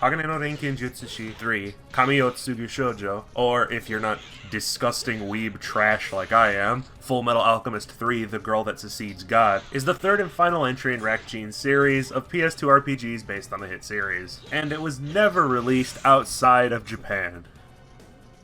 Hagane no Renkin Jutsushi 3, Kamiyotsugu Shoujo, or if you're not disgusting weeb trash like I am, Fullmetal Alchemist 3, The Girl That Succeeds God, is the third and final entry in Rakjin's series of PS2 RPGs based on the hit series, and it was never released outside of Japan.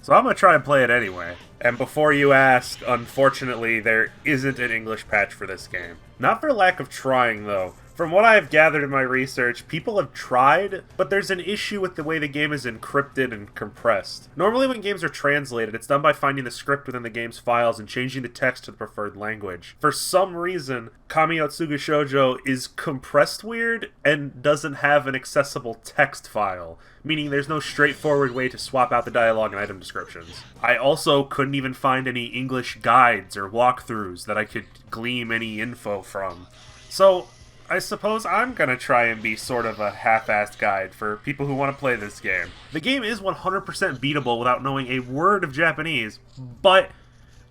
So I'm gonna try and play it anyway. And before you ask, unfortunately there isn't an English patch for this game. Not for lack of trying though. From what I have gathered in my research, people have tried, but there's an issue with the way the game is encrypted and compressed. Normally when games are translated, it's done by finding the script within the game's files and changing the text to the preferred language. For some reason, Kamiyotsugu Shoujo is compressed weird and doesn't have an accessible text file, meaning there's no straightforward way to swap out the dialogue and item descriptions. I also couldn't even find any English guides or walkthroughs that I could glean any info from. So, I suppose I'm gonna try and be sort of a half-assed guide for people who want to play this game. The game is 100% beatable without knowing a word of Japanese, but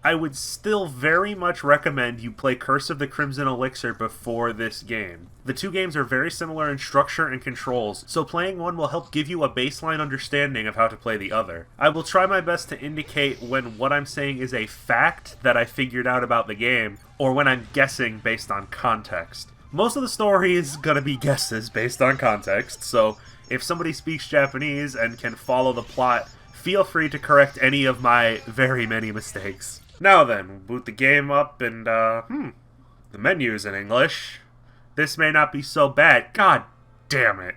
I would still very much recommend you play Curse of the Crimson Elixir before this game. The two games are very similar in structure and controls, so playing one will help give you a baseline understanding of how to play the other. I will try my best to indicate when what I'm saying is a fact that I figured out about the game, or when I'm guessing based on context. Most of the story is gonna be guesses based on context, so if somebody speaks Japanese and can follow the plot, feel free to correct any of my very many mistakes. Now then, boot the game up and, the menu's in English. This may not be so bad. God damn it.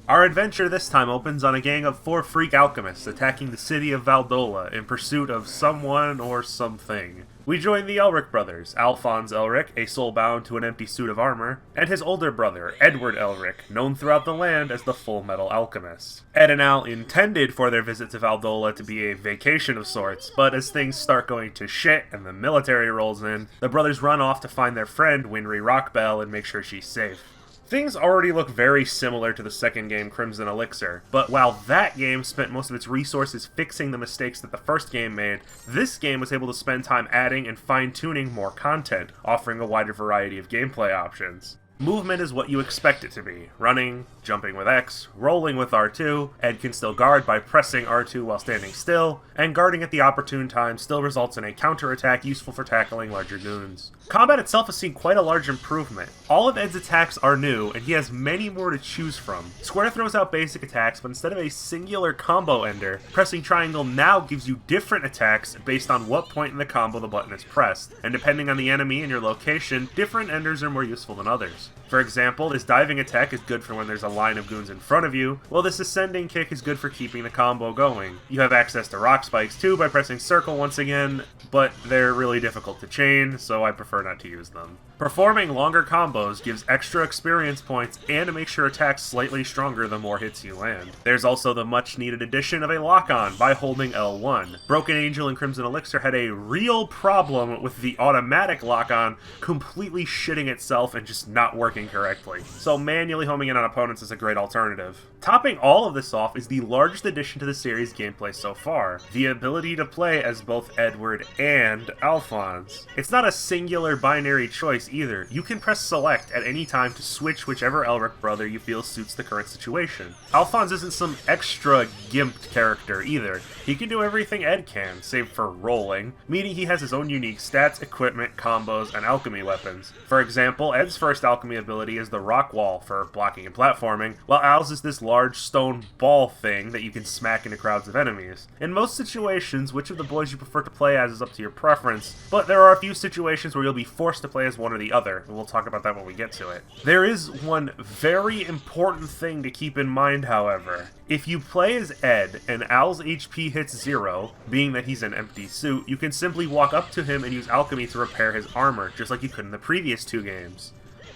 Our adventure this time opens on a gang of 4 freak alchemists attacking the city of Valdola in pursuit of someone or something. We join the Elric brothers, Alphonse Elric, a soul bound to an empty suit of armor, and his older brother, Edward Elric, known throughout the land as the Fullmetal Alchemist. Ed and Al intended for their visit to Valdola to be a vacation of sorts, but as things start going to shit and the military rolls in, the brothers run off to find their friend Winry Rockbell and make sure she's safe. Things already look very similar to the second game, Crimson Elixir, but while that game spent most of its resources fixing the mistakes that the first game made, this game was able to spend time adding and fine-tuning more content, offering a wider variety of gameplay options. Movement is what you expect it to be. Running, jumping with X, rolling with R2, Ed can still guard by pressing R2 while standing still, and guarding at the opportune time still results in a counterattack useful for tackling larger goons. Combat itself has seen quite a large improvement. All of Ed's attacks are new, and he has many more to choose from. Square throws out basic attacks, but instead of a singular combo ender, pressing triangle now gives you different attacks based on what point in the combo the button is pressed, and depending on the enemy and your location, different enders are more useful than others. moves. For example, this diving attack is good for when there's a line of goons in front of you, while this ascending kick is good for keeping the combo going. You have access to rock spikes too by pressing circle once again, but they're really difficult to chain, so I prefer not to use them. Performing longer combos gives extra experience points and makes your attacks slightly stronger the more hits you land. There's also the much needed addition of a lock-on by holding L1. Broken Angel and Crimson Elixir had a real problem with the automatic lock-on completely shitting itself and just not working correctly, so manually homing in on opponents is a great alternative. Topping all of this off is the largest addition to the series' gameplay so far, the ability to play as both Edward and Alphonse. It's not a singular binary choice either. You can press select at any time to switch whichever Elric brother you feel suits the current situation. Alphonse isn't some extra gimped character either. He can do everything Ed can, save for rolling, meaning he has his own unique stats, equipment, combos, and alchemy weapons. For example, Ed's first alchemy ability is the Rock Wall for blocking and platforming, while Al's is this large stone ball thing that you can smack into crowds of enemies. In most situations, which of the boys you prefer to play as is up to your preference, but there are a few situations where you'll be forced to play as one or the other, and we'll talk about that when we get to it. There is one very important thing to keep in mind, however. If you play as Ed and Al's HP hits 0, being that he's an empty suit, you can simply walk up to him and use alchemy to repair his armor, just like you could in the previous 2 games.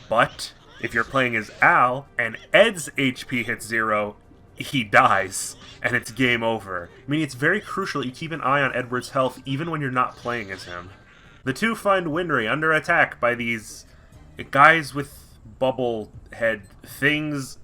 But if you're playing as Al and Ed's HP hits 0, he dies, and it's game over. Meaning it's very crucial that you keep an eye on Edward's health even when you're not playing as him. The two find Winry under attack by these guys with bubble head things.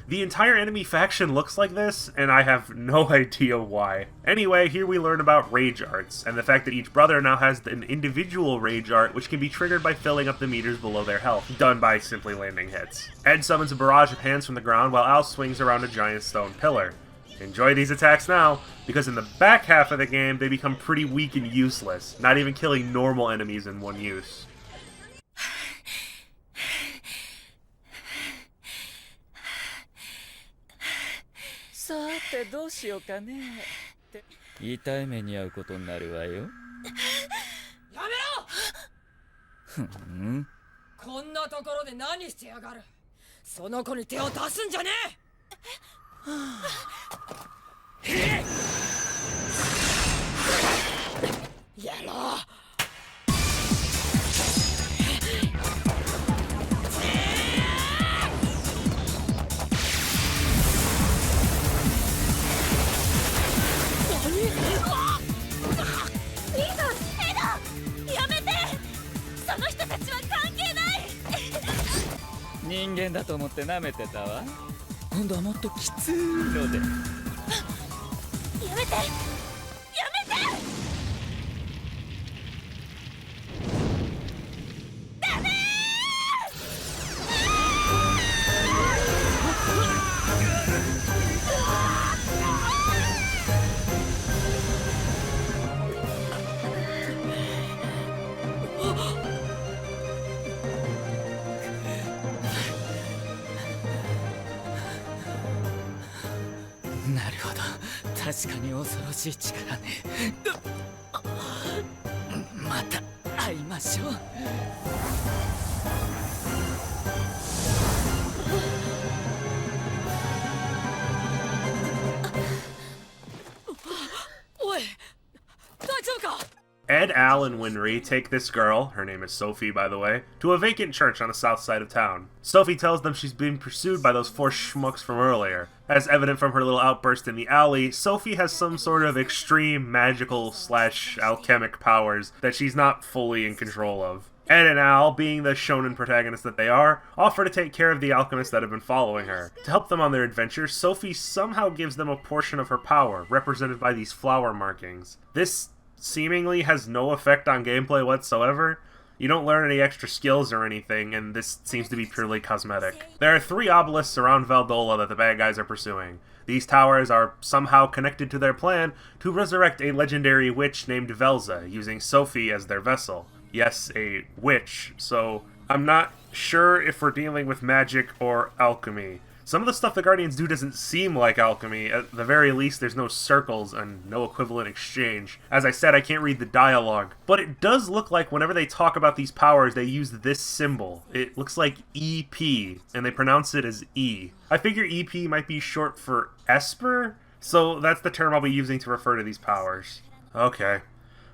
The entire enemy faction looks like this, and I have no idea why. Anyway, here we learn about rage arts, and the fact that each brother now has an individual rage art which can be triggered by filling up the meters below their health, done by simply landing hits. Ed summons a barrage of hands from the ground while Al swings around a giant stone pillar. Enjoy these attacks now, because in the back half of the game they become pretty weak and useless, not even killing normal enemies in one use. さてどうしようかねって痛い目に遭うことになるわよ。やめろ！ふん。こんなところで何してやがる。その子に手を出すんじゃねえ。やろう。 人間だと思って舐めてたわ。今度はもっときついので。やめて！やめて！ダメなるほど、確かに恐ろしい力ね。また会いましょう。おい、大丈夫か？ Ed, Al, and Winry take this girl, her name is Sophie by the way, to a vacant church on the south side of town. Sophie tells them she's being pursued by those 4 schmucks from earlier. As evident from her little outburst in the alley, Sophie has some sort of extreme magical / alchemic powers that she's not fully in control of. Ed and Al, being the shonen protagonists that they are, offer to take care of the alchemists that have been following her. To help them on their adventure, Sophie somehow gives them a portion of her power, represented by these flower markings. This seemingly has no effect on gameplay whatsoever. You don't learn any extra skills or anything, and this seems to be purely cosmetic. There are 3 obelisks around Valdola that the bad guys are pursuing. These towers are somehow connected to their plan to resurrect a legendary witch named Velza, using Sophie as their vessel. Yes, a witch, so I'm not sure if we're dealing with magic or alchemy. Some of the stuff the Guardians do doesn't seem like alchemy. At the very least, there's no circles and no equivalent exchange. As I said, I can't read the dialogue, but it does look like whenever they talk about these powers, they use this symbol. It looks like EP, and they pronounce it as E. I figure EP might be short for Esper, so that's the term I'll be using to refer to these powers. Okay.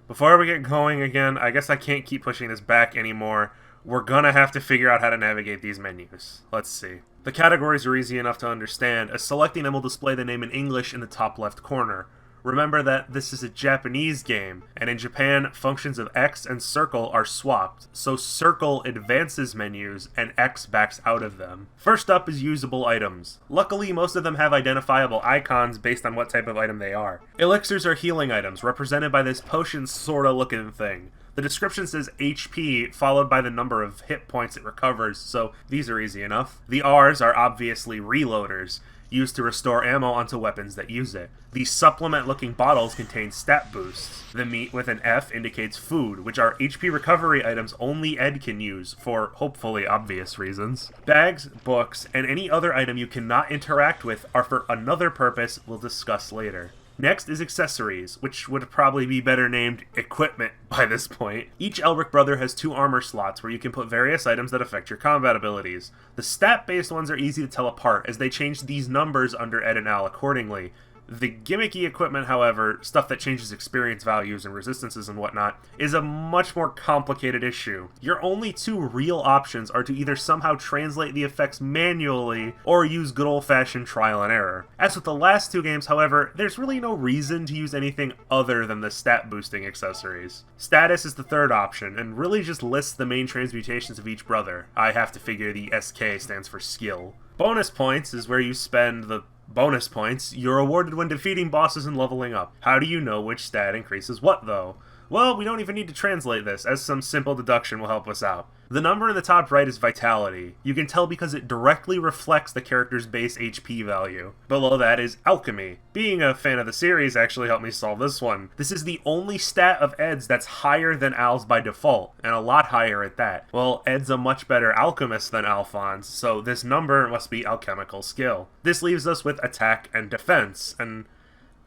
Before we get going again, I guess I can't keep pushing this back anymore. We're gonna have to figure out how to navigate these menus. Let's see. The categories are easy enough to understand, as selecting them will display the name in English in the top left corner. Remember that this is a Japanese game, and in Japan, functions of X and circle are swapped, so circle advances menus and X backs out of them. First up is usable items. Luckily, most of them have identifiable icons based on what type of item they are. Elixirs are healing items, represented by this potion sorta looking thing. The description says HP, followed by the number of hit points it recovers, so these are easy enough. The R's are obviously reloaders, used to restore ammo onto weapons that use it. These supplement-looking bottles contain stat boosts. The meat with an F indicates food, which are HP recovery items only Ed can use, for hopefully obvious reasons. Bags, books, and any other item you cannot interact with are for another purpose we'll discuss later. Next is accessories, which would probably be better named equipment by this point. Each Elric brother has 2 armor slots where you can put various items that affect your combat abilities. The stat-based ones are easy to tell apart, as they change these numbers under Ed and Al accordingly. The gimmicky equipment, however, stuff that changes experience values and resistances and whatnot, is a much more complicated issue. Your only 2 real options are to either somehow translate the effects manually, or use good old-fashioned trial and error. As with the last 2 games, however, there's really no reason to use anything other than the stat-boosting accessories. Status is the third option, and really just lists the main transmutations of each brother. I have to figure the SK stands for skill. Bonus points is where you spend the bonus points you're awarded when defeating bosses and leveling up. How do you know which stat increases what, though? Well, we don't even need to translate this, as some simple deduction will help us out. The number in the top right is Vitality. You can tell because it directly reflects the character's base HP value. Below that is Alchemy. Being a fan of the series actually helped me solve this one. This is the only stat of Ed's that's higher than Al's by default, and a lot higher at that. Well, Ed's a much better alchemist than Alphonse, so this number must be alchemical skill. This leaves us with attack and defense, and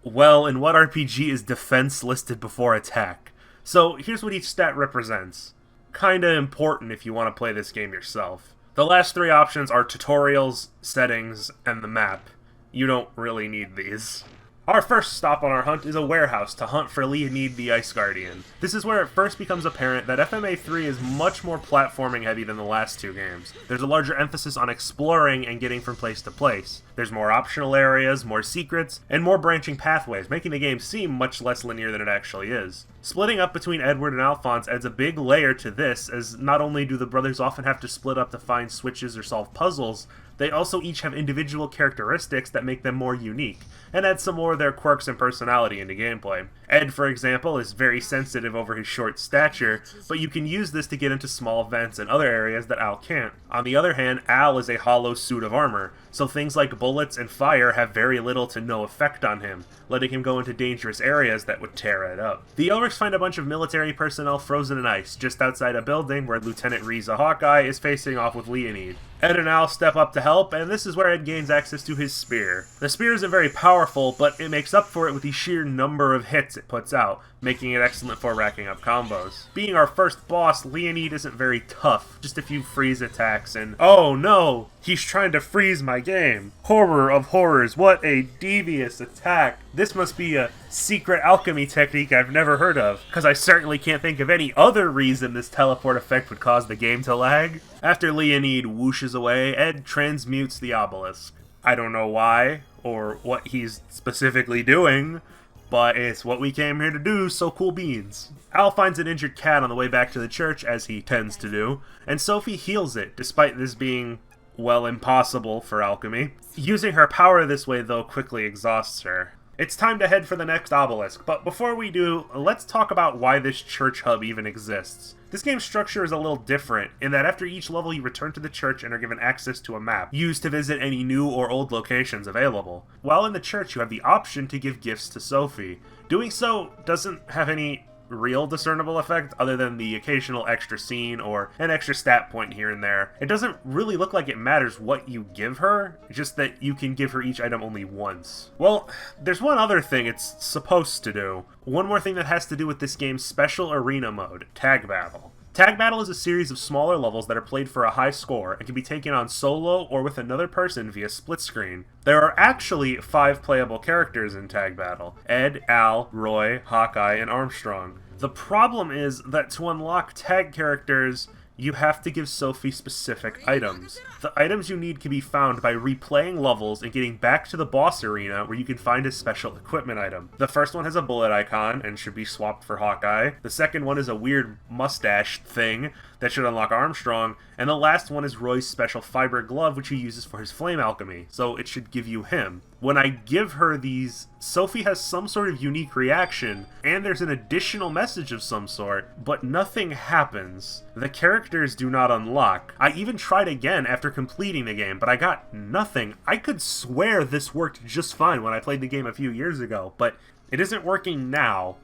well, in what RPG is defense listed before attack? So here's what each stat represents. Kinda important if you want to play this game yourself. The last 3 options are tutorials, settings, and the map. You don't really need these. Our first stop on our hunt is a warehouse to hunt for Leonid the Ice Guardian. This is where it first becomes apparent that FMA 3 is much more platforming heavy than the last 2 games. There's a larger emphasis on exploring and getting from place to place. There's more optional areas, more secrets, and more branching pathways, making the game seem much less linear than it actually is. Splitting up between Edward and Alphonse adds a big layer to this, as not only do the brothers often have to split up to find switches or solve puzzles, they also each have individual characteristics that make them more unique, and add some more of their quirks and personality into gameplay. Ed, for example, is very sensitive over his short stature, but you can use this to get into small vents and other areas that Al can't. On the other hand, Al is a hollow suit of armor, so things like bullets and fire have very little to no effect on him, letting him go into dangerous areas that would tear it up. The Elrics find a bunch of military personnel frozen in ice just outside a building where Lieutenant Riza Hawkeye is facing off with Leonid. Ed and Al step up to help, and this is where Ed gains access to his spear. The spear isn't very powerful, but it makes up for it with the sheer number of hits it puts out, making it excellent for racking up combos. Being our first boss, Leonid isn't very tough, just a few freeze attacks and oh no! He's trying to freeze my game! Horror of horrors, what a devious attack! This must be a secret alchemy technique I've never heard of, because I certainly can't think of any other reason this teleport effect would cause the game to lag. After Leonid whooshes away, Ed transmutes the obelisk. I don't know why, or what he's specifically doing, but it's what we came here to do, so cool beans. Al finds an injured cat on the way back to the church, as he tends to do, and Sophie heals it, despite this being, well, impossible for alchemy. Using her power this way, though, quickly exhausts her. It's time to head for the next obelisk, but before we do, let's talk about why this church hub even exists. This game's structure is a little different, in that after each level you return to the church and are given access to a map, used to visit any new or old locations available. While in the church you have the option to give gifts to Sophie. Doing so doesn't have any real discernible effect other than the occasional extra scene or an extra stat point here and there. It doesn't really look like it matters what you give her, just that you can give her each item only once. Well, there's one other thing it's supposed to do. One more thing that has to do with this game's special arena mode, Tag Battle. Tag Battle is a series of smaller levels that are played for a high score and can be taken on solo or with another person via split screen. There are actually 5 playable characters in Tag Battle: Ed, Al, Roy, Hawkeye, and Armstrong. The problem is that to unlock tag characters, you have to give Sophie specific items. The items you need can be found by replaying levels and getting back to the boss arena where you can find a special equipment item. The first one has a bullet icon and should be swapped for Hawkeye. The second one is a weird mustache thing that should unlock Armstrong. And the last one is Roy's special fiber glove, which he uses for his flame alchemy, so it should give you him. When I give her these, Sophie has some sort of unique reaction, and there's an additional message of some sort, but nothing happens. The characters do not unlock. I even tried again after completing the game, but I got nothing. I could swear this worked just fine when I played the game a few years ago, but it isn't working now.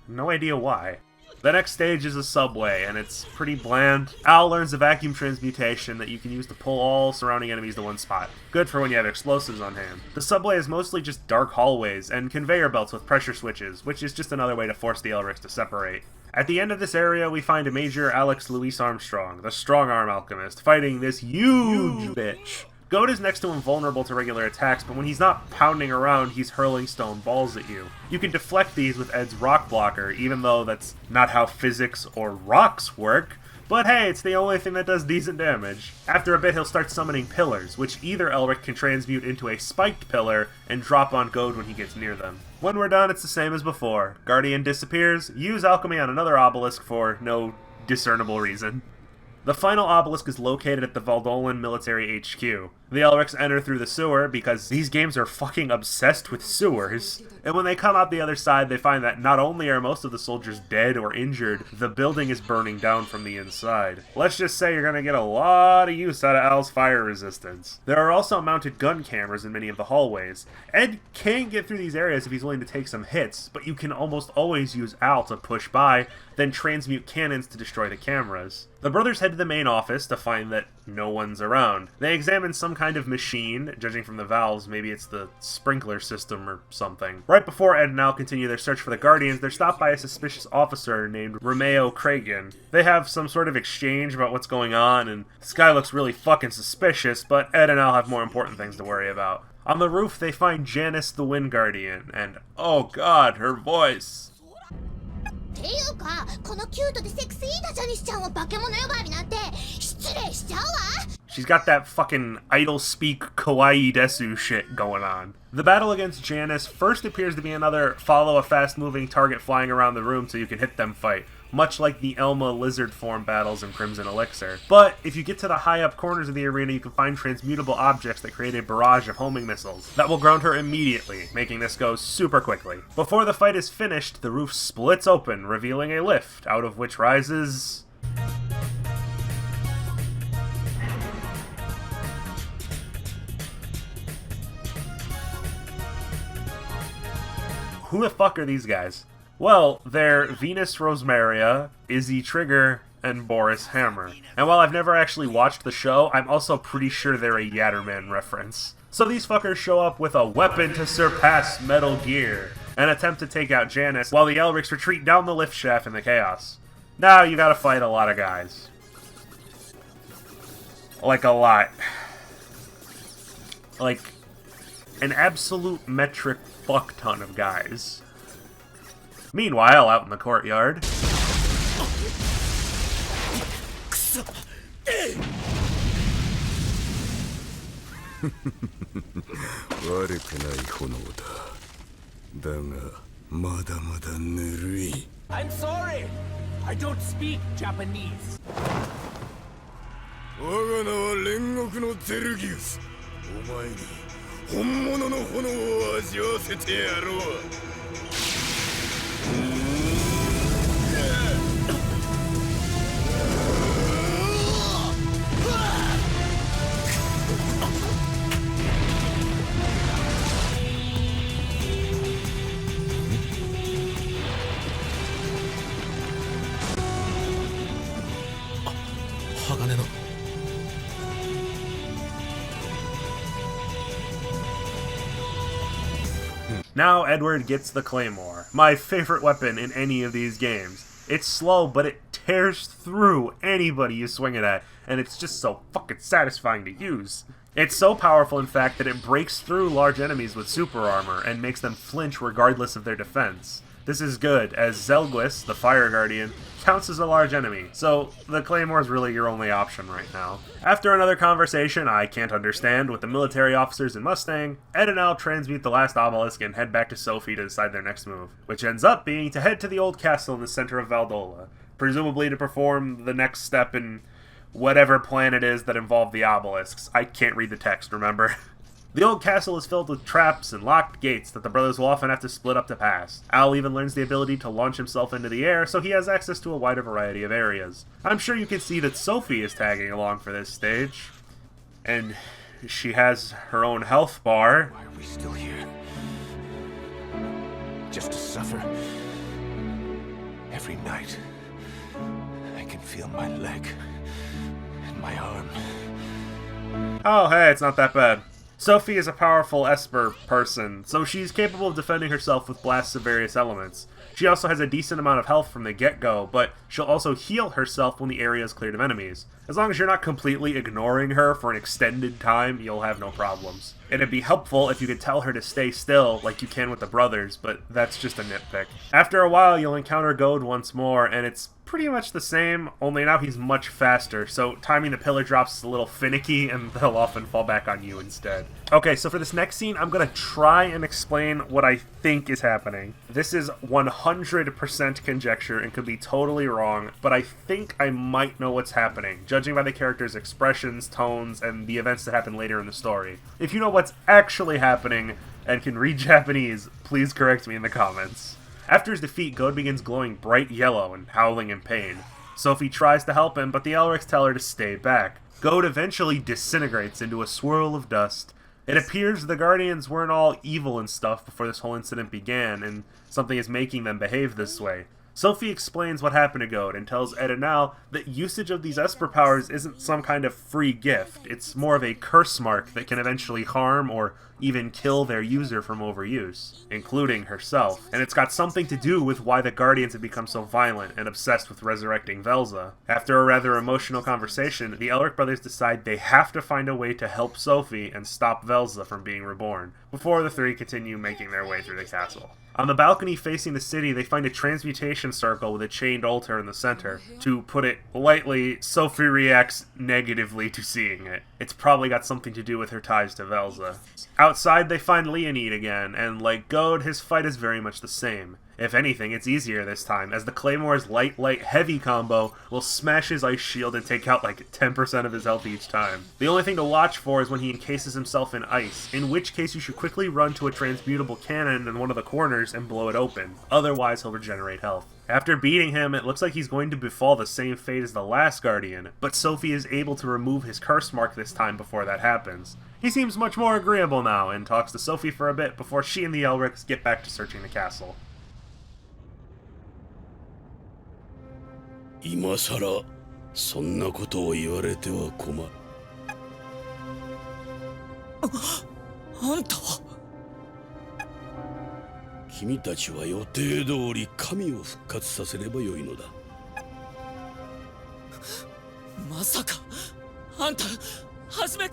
No idea why. The next stage is a subway, and it's pretty bland. Al learns a vacuum transmutation that you can use to pull all surrounding enemies to one spot. Good for when you have explosives on hand. The subway is mostly just dark hallways and conveyor belts with pressure switches, which is just another way to force the Elrics to separate. At the end of this area, we find Major Alex Louis Armstrong, the strong-arm alchemist, fighting this huge bitch. Goat is next to him vulnerable to regular attacks, but when he's not pounding around, he's hurling stone balls at you. You can deflect these with Ed's rock blocker, even though that's not how physics or rocks work. But hey, it's the only thing that does decent damage. After a bit, he'll start summoning pillars, which either Elric can transmute into a spiked pillar and drop on Goad when he gets near them. When we're done, it's the same as before. Guardian disappears, use alchemy on another obelisk for no discernible reason. The final obelisk is located at the Valdolan military HQ. The Elrics enter through the sewer because these games are fucking obsessed with sewers. And when they come out the other side, they find that not only are most of the soldiers dead or injured, the building is burning down from the inside. Let's just say you're gonna get a lot of use out of Al's fire resistance. There are also mounted gun cameras in many of the hallways. Ed can get through these areas if he's willing to take some hits, but you can almost always use Al to push by, then transmute cannons to destroy the cameras. The brothers head to the main office to find that no one's around. They examine some kind of machine, judging from the valves, maybe it's the sprinkler system or something. Right before Ed and Al continue their search for the Guardians, they're stopped by a suspicious officer named Romeo Kragan. They have some sort of exchange about what's going on, and this guy looks really fucking suspicious, but Ed and Al have more important things to worry about. On the roof, they find Janice the Wind Guardian, and oh god, her voice. ていうか、このキュートでセクシーなジャニスちゃんを化け物呼ばわりなんて失礼しちゃうわ。 She's got that fucking idle speak kawaii desu shit going on. The battle against Janice first appears to be another follow a fast-moving target flying around the room so you can hit them fight, much like the Elma lizard form battles in Crimson Elixir. But if you get to the high-up corners of the arena, you can find transmutable objects that create a barrage of homing missiles that will ground her immediately, making this go super quickly. Before the fight is finished, the roof splits open, revealing a lift, out of which rises... Who the fuck are these guys? Well, they're Venus Rosmaria, Izzy Trigger, and Boris Hammer. And while I've never actually watched the show, I'm also pretty sure they're a Yatterman reference. So these fuckers show up with a weapon to surpass Metal Gear and attempt to take out Janice while the Elrics retreat down the lift shaft in the chaos. Now you gotta fight a lot of guys. Like a lot. Like an absolute metric fuck ton of guys. Meanwhile, out in the courtyard... I'm sorry! I don't speak Japanese. 我が名は煉獄のゼルギウス。お前に本物の炎を味わわせてやろう。Now Edward gets the Claymore, my favorite weapon in any of these games. It's slow, but it tears through anybody you swing it at, and it's just so fucking satisfying to use. It's so powerful, in fact, that it breaks through large enemies with super armor and makes them flinch regardless of their defense. This is good, as Zelguis, the Fire Guardian, counts as a large enemy, so the Claymore is really your only option right now. After another conversation I can't understand with the military officers in Mustang, Ed and Al transmute the last obelisk and head back to Sophie to decide their next move, which ends up being to head to the old castle in the center of Valdola, presumably to perform the next step in whatever plan it is that involved the obelisks. I can't read the text, remember? The old castle is filled with traps and locked gates that the brothers will often have to split up to pass. Al even learns the ability to launch himself into the air, so he has access to a wider variety of areas. I'm sure you can see that Sophie is tagging along for this stage. And she has her own health bar. Why are we still here? Just to suffer? Every night, I can feel my leg and my arm. Oh, hey, it's not that bad. Sophie is a powerful Esper person, so she's capable of defending herself with blasts of various elements. She also has a decent amount of health from the get-go, but she'll also heal herself when the area is cleared of enemies. As long as you're not completely ignoring her for an extended time, you'll have no problems. It'd be helpful if you could tell her to stay still, like you can with the brothers, but that's just a nitpick. After a while, you'll encounter Goad once more, and it's pretty much the same, only now he's much faster, so timing the pillar drops is a little finicky, and they'll often fall back on you instead. Okay, so for this next scene, I'm gonna try and explain what I think is happening. This is 100% conjecture and could be totally wrong, but I think I might know what's happening, judging by the characters' expressions, tones, and the events that happen later in the story. If you know what's actually happening and can read Japanese, please correct me in the comments. After his defeat, Goad begins glowing bright yellow and howling in pain. Sophie tries to help him, but the Elrics tell her to stay back. Goad eventually disintegrates into a swirl of dust. It appears the Guardians weren't all evil and stuff before this whole incident began, and something is making them behave this way. Sophie explains what happened to Goad and tells Ed and Al that usage of these Esper powers isn't some kind of free gift, it's more of a curse mark that can eventually harm or even kill their user from overuse, including herself. And it's got something to do with why the Guardians have become so violent and obsessed with resurrecting Velza. After a rather emotional conversation, the Elric brothers decide they have to find a way to help Sophie and stop Velza from being reborn, before the three continue making their way through the castle. On the balcony facing the city, they find a transmutation circle with a chained altar in the center. To put it lightly, Sophie reacts negatively to seeing it. It's probably got something to do with her ties to Velza. Outside, they find Leonid again, and like Goad, his fight is very much the same. If anything, it's easier this time, as the Claymore's light, heavy combo will smash his ice shield and take out like 10% of his health each time. The only thing to watch for is when he encases himself in ice, in which case you should quickly run to a transmutable cannon in one of the corners and blow it open. Otherwise, he'll regenerate health. After beating him, it looks like he's going to befall the same fate as the last Guardian, but Sophie is able to remove his curse mark this time before that happens. He seems much more agreeable now, and talks to Sophie for a bit before she and the Elrics get back to searching the castle. 今さらそんなことを言われては困る。あんたは君たちは予定通り神を復活させればよいのだ。まさかあんた初め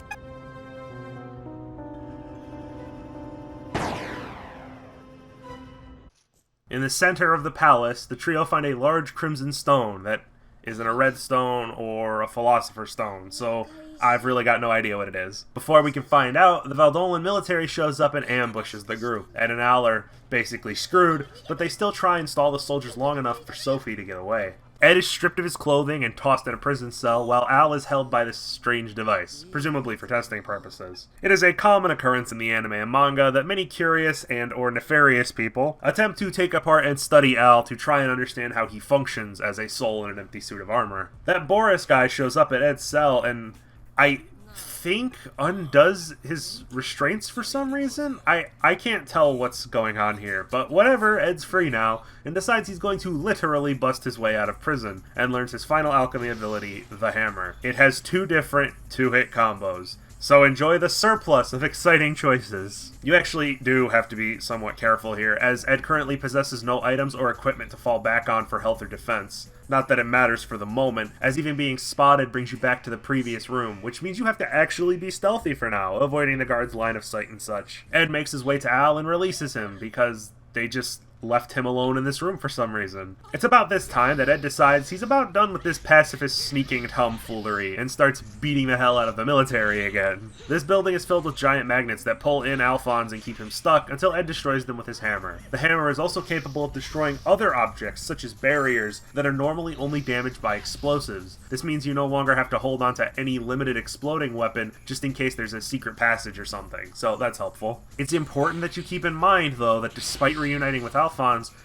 In the center of the palace, the trio find a large crimson stone that isn't a red stone or a philosopher's stone, so I've really got no idea what it is. Before we can find out, the Valdolan military shows up and ambushes the group. Ed and Al are basically screwed, but they still try and stall the soldiers long enough for Sophie to get away. Ed is stripped of his clothing and tossed in a prison cell, while Al is held by this strange device, presumably for testing purposes. It is a common occurrence in the anime and manga that many curious and or nefarious people attempt to take apart and study Al to try and understand how he functions as a soul in an empty suit of armor. That Boris guy shows up at Ed's cell and I think undoes his restraints for some reason? I can't tell what's going on here, but whatever, Ed's free now, and decides he's going to literally bust his way out of prison, and learns his final alchemy ability, the Hammer. It has two different two-hit combos. So enjoy the surplus of exciting choices. You actually do have to be somewhat careful here, as Ed currently possesses no items or equipment to fall back on for health or defense. Not that it matters for the moment, as even being spotted brings you back to the previous room, which means you have to actually be stealthy for now, avoiding the guard's line of sight and such. Ed makes his way to Al and releases him, because they just left him alone in this room for some reason. It's about this time that Ed decides he's about done with this pacifist sneaking tomfoolery and starts beating the hell out of the military again. This building is filled with giant magnets that pull in Alphonse and keep him stuck until Ed destroys them with his hammer. The hammer is also capable of destroying other objects such as barriers that are normally only damaged by explosives. This means you no longer have to hold on to any limited exploding weapon just in case there's a secret passage or something, so that's helpful. It's important that you keep in mind though that despite reuniting with Alphonse,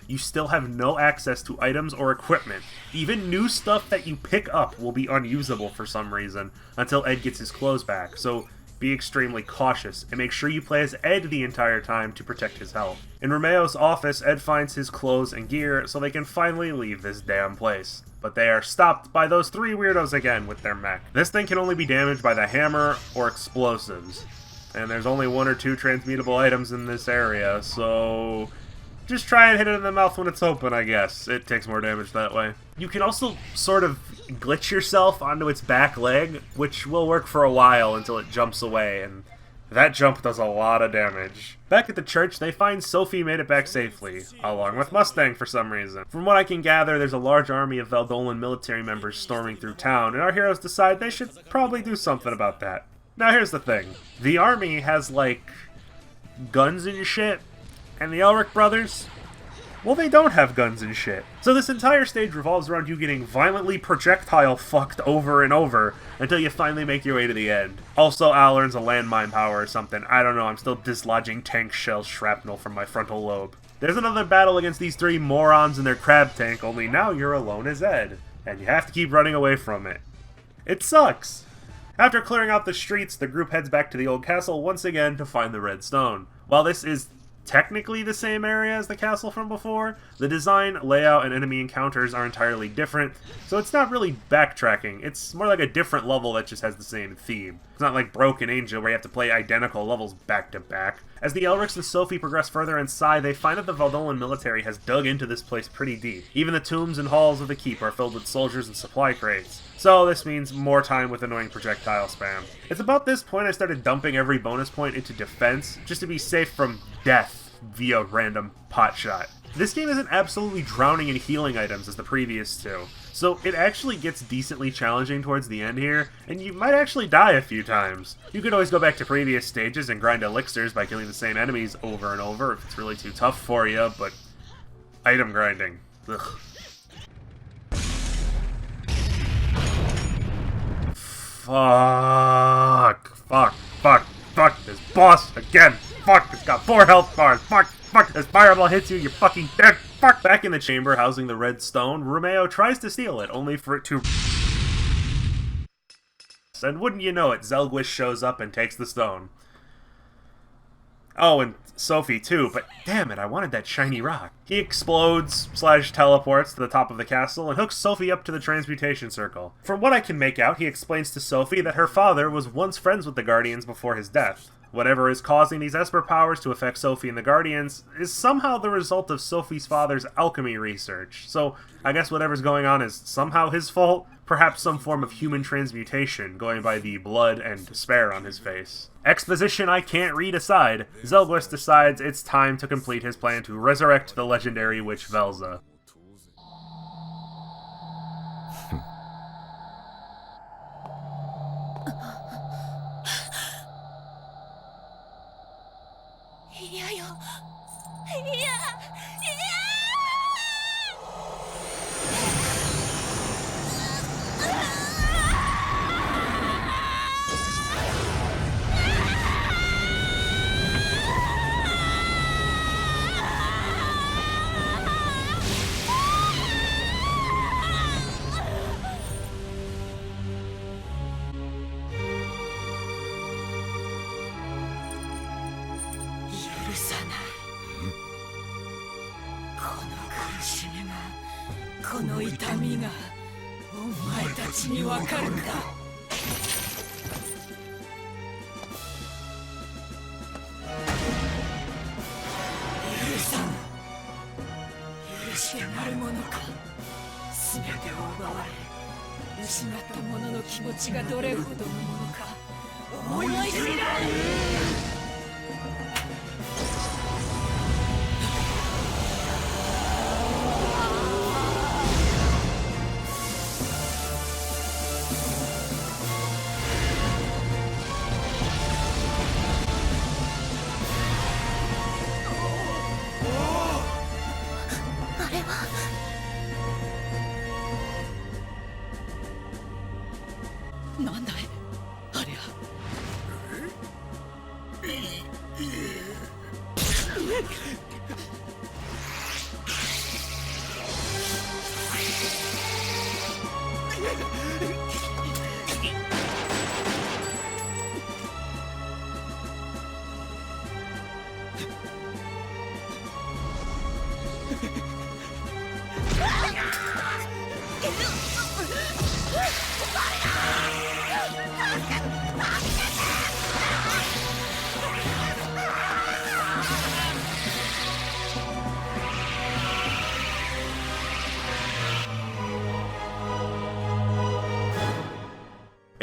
you still have no access to items or equipment. Even new stuff that you pick up will be unusable for some reason until Ed gets his clothes back, so be extremely cautious and make sure you play as Ed the entire time to protect his health. In Romeo's office, Ed finds his clothes and gear so they can finally leave this damn place. But they are stopped by those three weirdos again with their mech. This thing can only be damaged by the hammer or explosives. And there's only 1 or 2 transmutable items in this area, so just try and hit it in the mouth when it's open, I guess. It takes more damage that way. You can also sort of glitch yourself onto its back leg, which will work for a while until it jumps away, and that jump does a lot of damage. Back at the church, they find Sophie made it back safely, along with Mustang for some reason. From what I can gather, there's a large army of Valdolan military members storming through town, and our heroes decide they should probably do something about that. Now here's the thing. The army has, like, guns and shit, and the Elric brothers, well, they don't have guns and shit. So this entire stage revolves around you getting violently projectile fucked over and over until you finally make your way to the end. Also, Al learns a landmine power or something. I don't know, I'm still dislodging tank shell shrapnel from my frontal lobe. There's another battle against these 3 morons in their crab tank, only now you're alone as Ed, and you have to keep running away from it. It sucks. After clearing out the streets, the group heads back to the old castle once again to find the red stone. While this is technically the same area as the castle from before, the design, layout, and enemy encounters are entirely different, so it's not really backtracking. It's more like a different level that just has the same theme. It's not like Broken Angel where you have to play identical levels back to back. As the Elrics and Sophie progress further inside, they find that the Valdolan military has dug into this place pretty deep. Even the tombs and halls of the keep are filled with soldiers and supply crates. So this means more time with annoying projectile spam. It's about this point I started dumping every bonus point into defense, just to be safe from death via random pot shot. This game isn't absolutely drowning in healing items as the previous 2, so it actually gets decently challenging towards the end here, and you might actually die a few times. You could always go back to previous stages and grind elixirs by killing the same enemies over and over if it's really too tough for you, but item grinding. Ugh. Fuck, this boss again. Fuck, it's got 4 health bars. Fuck, this fireball hits you, you're fucking dead. Fuck. Back in the chamber housing the red stone, Romeo tries to steal it, only for it to... And wouldn't you know it, Zelgwish shows up and takes the stone. Oh, and Sophie too, but damn it, I wanted that shiny rock. He explodes / teleports to the top of the castle and hooks Sophie up to the transmutation circle. From what I can make out, he explains to Sophie that her father was once friends with the Guardians before his death. Whatever is causing these Esper powers to affect Sophie and the Guardians is somehow the result of Sophie's father's alchemy research. So I guess whatever's going on is somehow his fault? Perhaps some form of human transmutation, going by the blood and despair on his face. Exposition I can't read aside, Zelgwis decides it's time to complete his plan to resurrect the legendary witch Velza. 許してなるものか。全てを奪われ、失った者の気持ちがどれほどのものか思い知らん。あれはなんだいありゃ。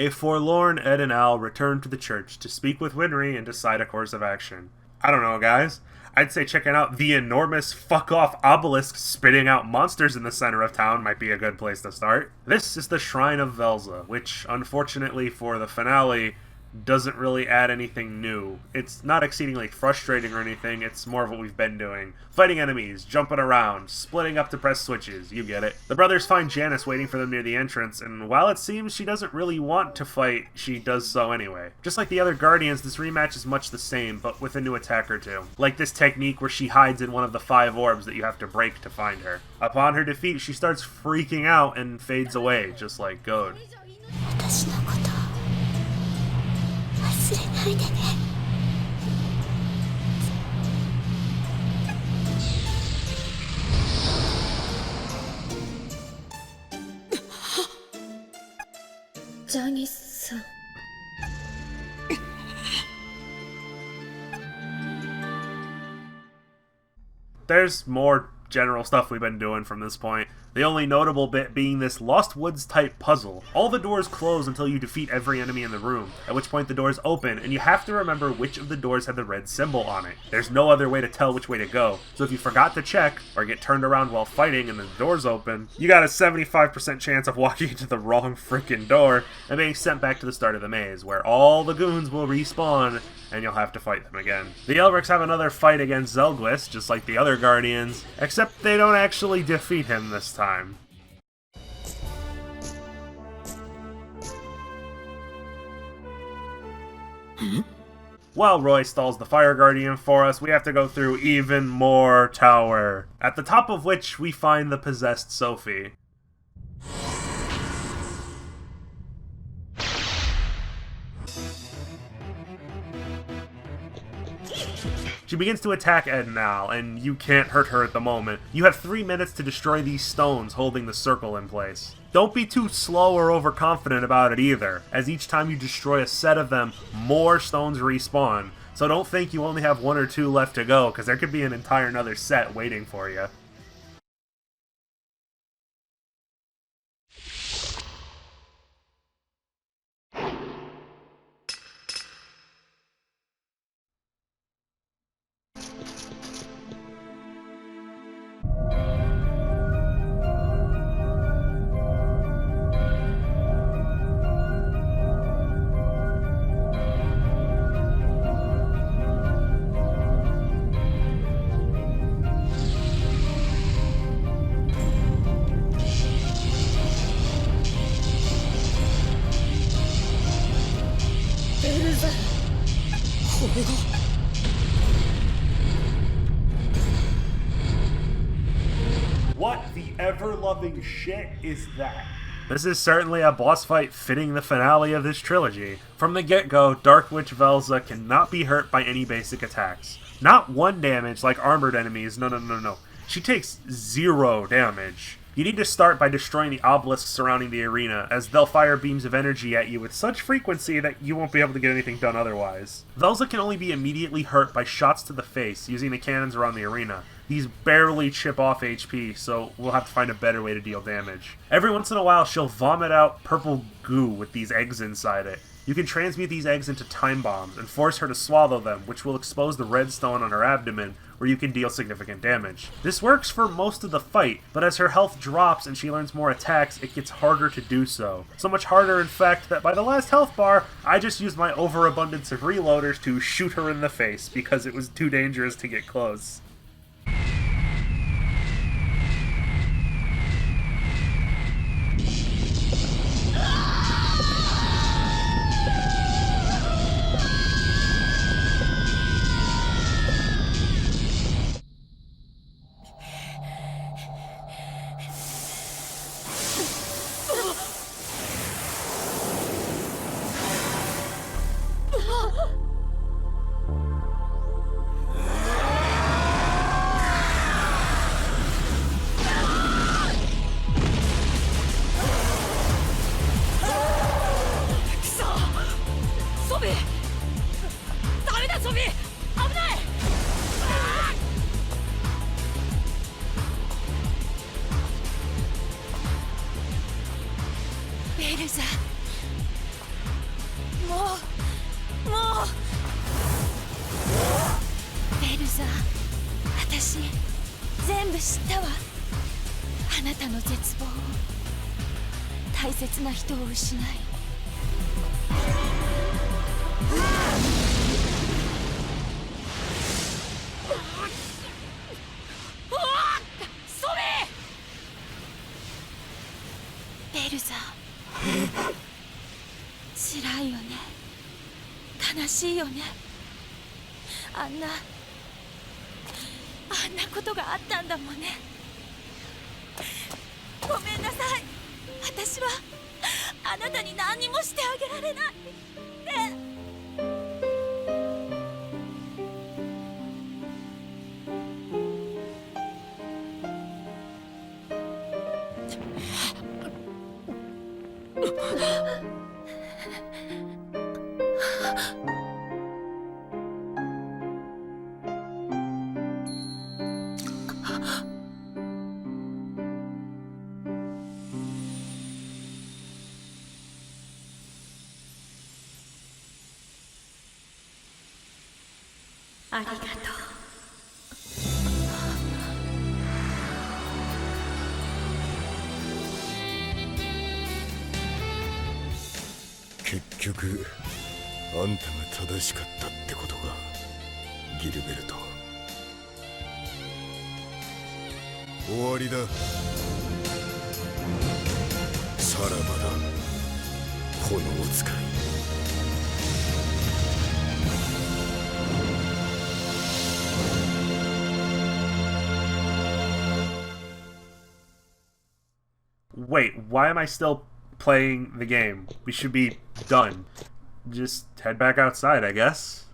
A forlorn Ed and Al return to the church to speak with Winry and decide a course of action. I don't know, guys. I'd say checking out the enormous fuck-off obelisk spitting out monsters in the center of town might be a good place to start. This is the Shrine of Elsa, which, unfortunately for the finale, doesn't really add anything new. It's not exceedingly frustrating or anything, it's more of what we've been doing. Fighting enemies, jumping around, splitting up to press switches, you get it. The brothers find Janice waiting for them near the entrance, and while it seems she doesn't really want to fight, she does so anyway. Just like the other Guardians, this rematch is much the same, but with a new attack or two. Like this technique where she hides in one of the 5 orbs that you have to break to find her. Upon her defeat, she starts freaking out and fades away, just like Goad. 私のこと忘れないでね。ジャニスさん。There's more general stuff we've been doing from this point. The only notable bit being this Lost Woods type puzzle. All the doors close until you defeat every enemy in the room, at which point the doors open, and you have to remember which of the doors had the red symbol on it. There's no other way to tell which way to go, so if you forgot to check, or get turned around while fighting and the doors open, you got a 75% chance of walking into the wrong freaking door and being sent back to the start of the maze, where all the goons will respawn and you'll have to fight them again. The Elrics have another fight against Zelgwis, just like the other Guardians, except they don't actually defeat him this time. While Roy stalls the Fire Guardian for us, we have to go through even more tower, at the top of which we find the possessed Sophie. She begins to attack Ed and Al, and you can't hurt her at the moment. You have 3 minutes to destroy these stones holding the circle in place. Don't be too slow or overconfident about it either, as each time you destroy a set of them, more stones respawn. So don't think you only have 1 or 2 left to go, because there could be an entire another set waiting for you. What the ever-loving shit is that? This is certainly a boss fight fitting the finale of this trilogy. From the get-go, Dark Witch Velza cannot be hurt by any basic attacks. Not 1 damage like armored enemies, no. She takes 0 damage. You need to start by destroying the obelisks surrounding the arena, as they'll fire beams of energy at you with such frequency that you won't be able to get anything done otherwise. Elsa can only be immediately hurt by shots to the face using the cannons around the arena. These barely chip off HP, so we'll have to find a better way to deal damage. Every once in a while, she'll vomit out purple goo with these eggs inside it. You can transmute these eggs into time bombs and force her to swallow them, which will expose the red stone on her abdomen, where you can deal significant damage. This works for most of the fight, but as her health drops and she learns more attacks, it gets harder to do so. So much harder, in fact, that by the last health bar, I just used my overabundance of reloaders to shoot her in the face, because it was too dangerous to get close.あんなことがあったんだもんね。ごめんなさい。私はあなたに何にもしてあげられないね。ありがとう。結局あんたが正しかったってことか、ギルベルト。終わりだ。さらばだ、炎使い。Wait, why am I still playing the game? We should be done. Just head back outside, I guess.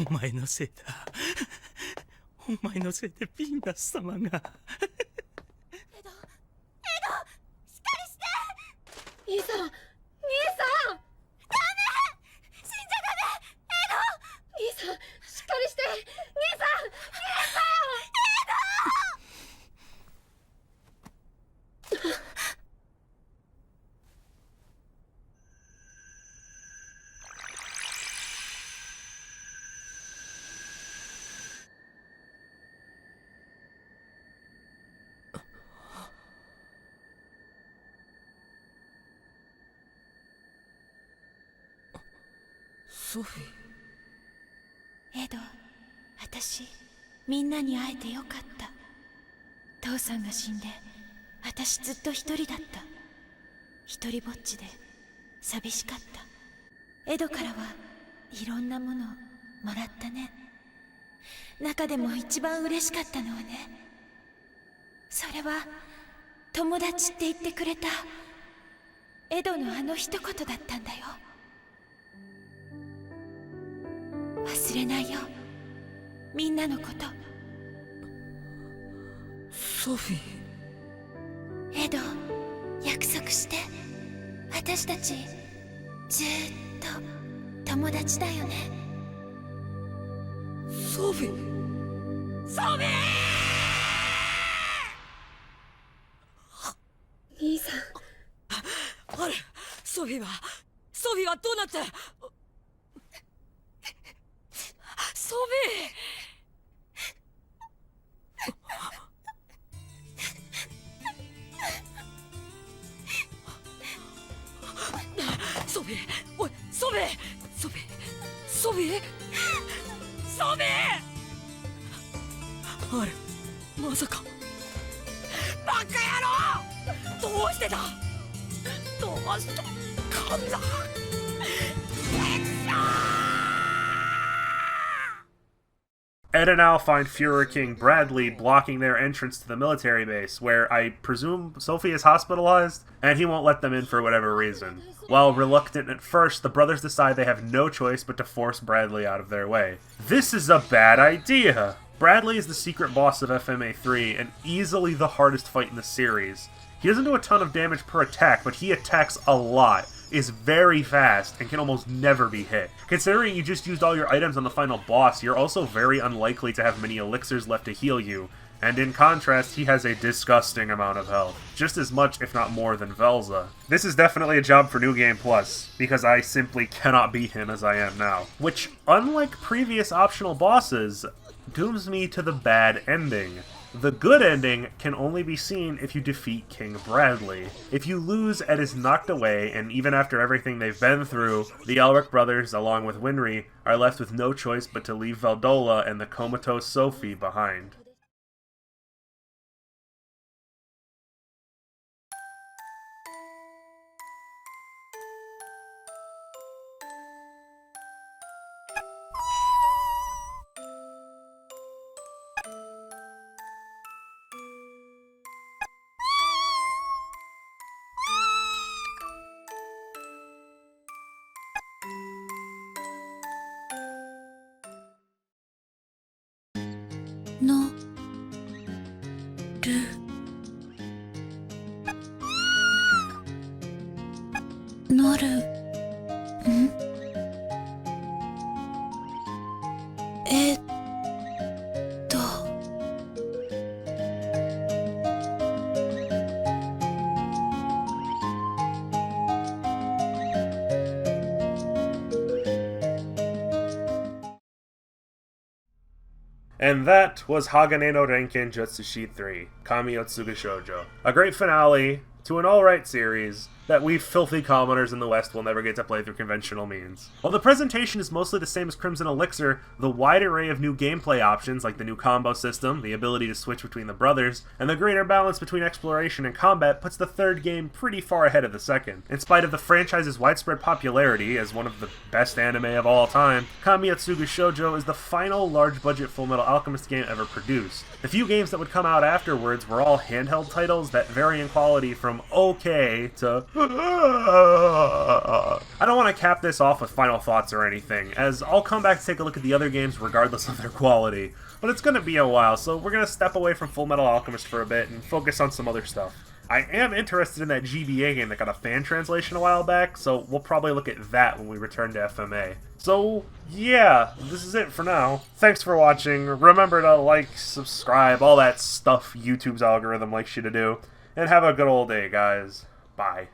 お前のせいだ。お前のせいでヴィーナス様が。エド、しっかりして。兄さん、ダメ、死んじゃダメ。エド、兄さん、しっかりして。兄さん、エド。ソフィー。エド、私みんなに会えてよかった。父さんが死んで私ずっと一人だった。一人ぼっちで寂しかった。エドからはいろんなものもらったね。中でも一番嬉しかったのはね、それは友達って言ってくれたエドのあの一言だったんだよ。忘れないよ、みんなのこと。ソフィー。エド、約束して。私たちずーっと友達だよね。ソフィー。ソフィー！兄さん。あれ、ソフィーはどうなって。ソフィー。ソフィー、おい、ソフィー、ソフィー、ソフィー、ソフィー。あれ、まさか。バカ野郎、どうしてだ、どうしてこんな。Ed and Al find Fuhrer King Bradley blocking their entrance to the military base, where I presume Sophie is hospitalized, and he won't let them in for whatever reason. While reluctant at first, the brothers decide they have no choice but to force Bradley out of their way. This is a bad idea! Bradley is the secret boss of FMA 3, and easily the hardest fight in the series. He doesn't do a ton of damage per attack, but he attacks a lot, is very fast, and can almost never be hit. Considering you just used all your items on the final boss, you're also very unlikely to have many elixirs left to heal you, and in contrast, he has a disgusting amount of health. Just as much, if not more, than Velza. This is definitely a job for New Game Plus, because I simply cannot beat him as I am now. Which, unlike previous optional bosses, dooms me to the bad ending. The good ending can only be seen if you defeat King Bradley. If you lose, Ed is knocked away, and even after everything they've been through, the Elric brothers, along with Winry, are left with no choice but to leave Valdola and the comatose Sophie behind. No. なるん？And that was Hagane no Renken Jutsushi 3, Kami Otsuga Shoujo. A great finale to an alright series that we filthy commoners in the West will never get to play through conventional means. While the presentation is mostly the same as Crimson Elixir, the wide array of new gameplay options like the new combo system, the ability to switch between the brothers, and the greater balance between exploration and combat puts the third game pretty far ahead of the second. In spite of the franchise's widespread popularity as one of the best anime of all time, Kami Otsuga Shoujo is the final large-budget Fullmetal Alchemist game ever produced. The few games that would come out afterwards were all handheld titles that vary in quality from okay to I don't want to cap this off with final thoughts or anything, as I'll come back to take a look at the other games regardless of their quality, but it's gonna be a while, so we're gonna step away from Fullmetal Alchemist for a bit and focus on some other stuff. I am interested in that GBA game that got a fan translation a while back, so we'll probably look at that when we return to FMA. So, yeah, this is it for now. Thanks for watching. Remember to like, subscribe, all that stuff YouTube's algorithm likes you to do. And have a good old day, guys. Bye.